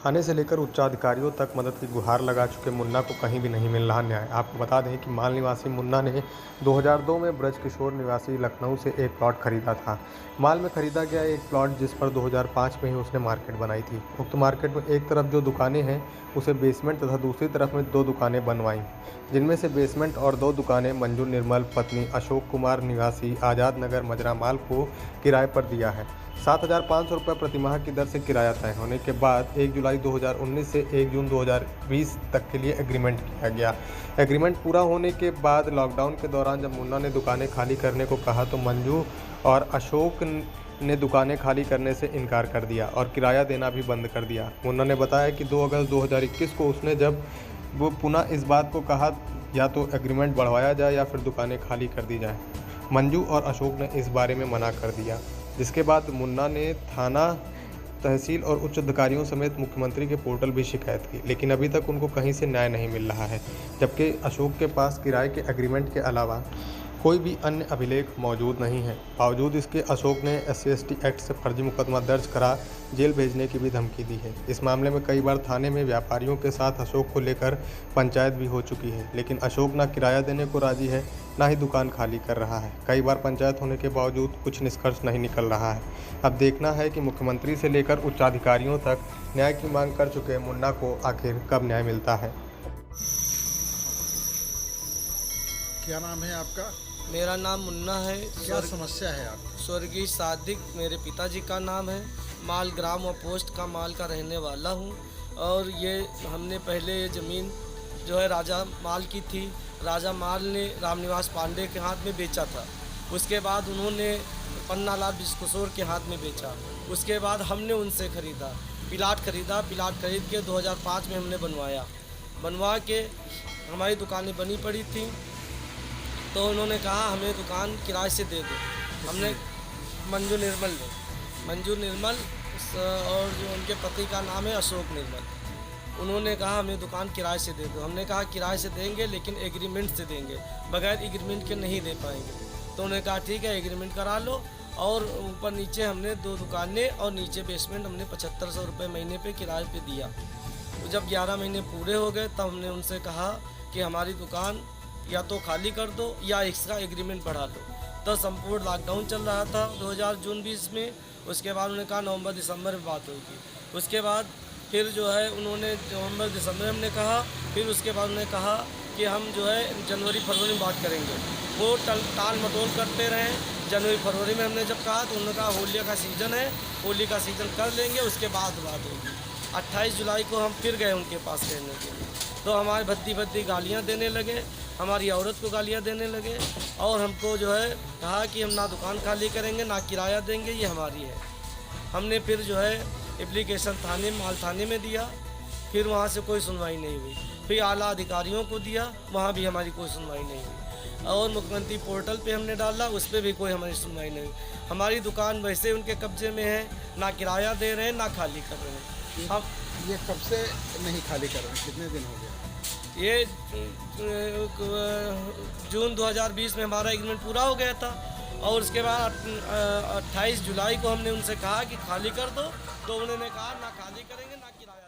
थाने से लेकर उच्चाधिकारियों तक मदद की गुहार लगा चुके मुन्ना को कहीं भी नहीं मिल रहा न्याय। आपको बता दें कि माल निवासी मुन्ना ने 2002 में ब्रजकिशोर निवासी लखनऊ से एक प्लॉट खरीदा था। माल में खरीदा गया एक प्लॉट जिस पर 2005 में ही उसने मार्केट बनाई थी। उक्त मार्केट में एक तरफ जो दुकानें हैं उसे बेसमेंट तथा दूसरी तरफ में 2 दुकानें बनवाईं, जिनमें से बेसमेंट और 2 दुकानें मंजू निर्मल पत्नी अशोक कुमार निवासी आज़ाद नगर मजरा माल को किराए पर दिया है। 7,500 रुपये प्रतिमाह की दर से किराया तय होने के बाद 1 जुलाई 2019 से 1 जून 2020 तक के लिए एग्रीमेंट किया गया। एग्रीमेंट पूरा होने के बाद लॉकडाउन के दौरान जब मुन्ना ने दुकानें खाली करने को कहा तो मंजू और अशोक ने दुकानें खाली करने से इनकार कर दिया और किराया देना भी बंद कर दिया। मुन्ना ने बताया कि 2 अगस्त 2021 को उसने जब वो पुनः इस बात को कहा या तो एग्रीमेंट बढ़वाया जाए या फिर दुकानें खाली कर दी जाएँ। मंजू और अशोक ने इस बारे में मना कर दिया, जिसके बाद मुन्ना ने थाना, तहसील और उच्च अधिकारियों समेत मुख्यमंत्री के पोर्टल भी शिकायत की, लेकिन अभी तक उनको कहीं से न्याय नहीं मिल रहा है। जबकि अशोक के पास किराए के एग्रीमेंट के अलावा कोई भी अन्य अभिलेख मौजूद नहीं है। बावजूद इसके अशोक ने SC/ST एक्ट से फर्जी मुकदमा दर्ज करा जेल भेजने की भी धमकी दी है। इस मामले में कई बार थाने में व्यापारियों के साथ अशोक को लेकर पंचायत भी हो चुकी है, लेकिन अशोक ना किराया देने को राजी है, ना ही दुकान खाली कर रहा है। कई बार पंचायत होने के बावजूद कुछ निष्कर्ष नहीं निकल रहा है। अब देखना है कि मुख्यमंत्री से लेकर उच्चाधिकारियों तक न्याय की मांग कर चुके मुन्ना को आखिर कब न्याय मिलता है। क्या नाम है आपका? मेरा नाम मुन्ना है। क्या समस्या है आपकी? स्वर्गीय सादिक मेरे पिताजी का नाम है। माल ग्राम और पोस्ट का माल का रहने वाला हूँ। और ये हमने पहले ये ज़मीन जो है राजा माल की थी। राजा माल ने रामनिवास पांडे के हाथ में बेचा था। उसके बाद उन्होंने पन्नालाल बिस्कुसोर के हाथ में बेचा। उसके बाद हमने उनसे ख़रीदा, प्लाट खरीद के 2005 में हमने बनवा के हमारी दुकानें बनी पड़ी थी। तो उन्होंने कहा हमें दुकान किराए से दे दो। हमने मंजू निर्मल और जो उनके पति का नाम है अशोक निर्मल, उन्होंने कहा हमें दुकान किराए से दे दो। हमने कहा किराए से देंगे लेकिन एग्रीमेंट से देंगे, बगैर एग्रीमेंट के नहीं दे पाएंगे। तो उन्होंने कहा ठीक है एग्रीमेंट करा लो। और ऊपर नीचे हमने 2 दुकानें और नीचे बेसमेंट हमने 7500 रुपये महीने पे किराए पे दिया। तो जब 11 महीने पूरे हो गए तब हमने उनसे कहा कि हमारी दुकान या तो खाली कर दो या इसका एग्रीमेंट बढ़ा लो। तो संपूर्ण लॉकडाउन चल रहा था 2020 में। उसके बाद उन्होंने कहा नवंबर दिसंबर में बात होगी। उसके बाद फिर जो है उन्होंने नवंबर दिसंबर में हमने कहा, फिर उसके बाद उन्होंने कहा कि हम जो है जनवरी फरवरी में बात करेंगे। वो टाल मटोल करते रहे। जनवरी फरवरी में हमने जब कहा तो उन्होंने कहा होली का सीज़न है, होली का सीज़न कर लेंगे उसके बाद बात होगी। 28 जुलाई को हम फिर गए उनके पास कहने के लिए, तो हमारे भद्दी गालियाँ देने लगे, हमारी औरत को गालियाँ देने लगे और हमको जो है कहा कि हम ना दुकान खाली करेंगे ना किराया देंगे, ये हमारी है। हमने फिर जो है एप्लीकेशन माल थाने में दिया, फिर वहाँ से कोई सुनवाई नहीं हुई। फिर आला अधिकारियों को दिया, वहाँ भी हमारी कोई सुनवाई नहीं हुई। और मुख्यमंत्री पोर्टल पे हमने डाला, उस पर भी कोई हमारी सुनवाई नहीं हुई। हमारी दुकान वैसे उनके कब्जे में है, ना किराया दे रहे हैं ना खाली कर रहे हैं। हम ये कब से नहीं खाली कर रहे हैं? कितने दिन हो गया? ये जून 2020 में हमारा एग्रीमेंट पूरा हो गया था। और उसके बाद 28 जुलाई को हमने उनसे कहा कि खाली कर दो, तो उन्होंने कहा ना खाली करेंगे ना किराया।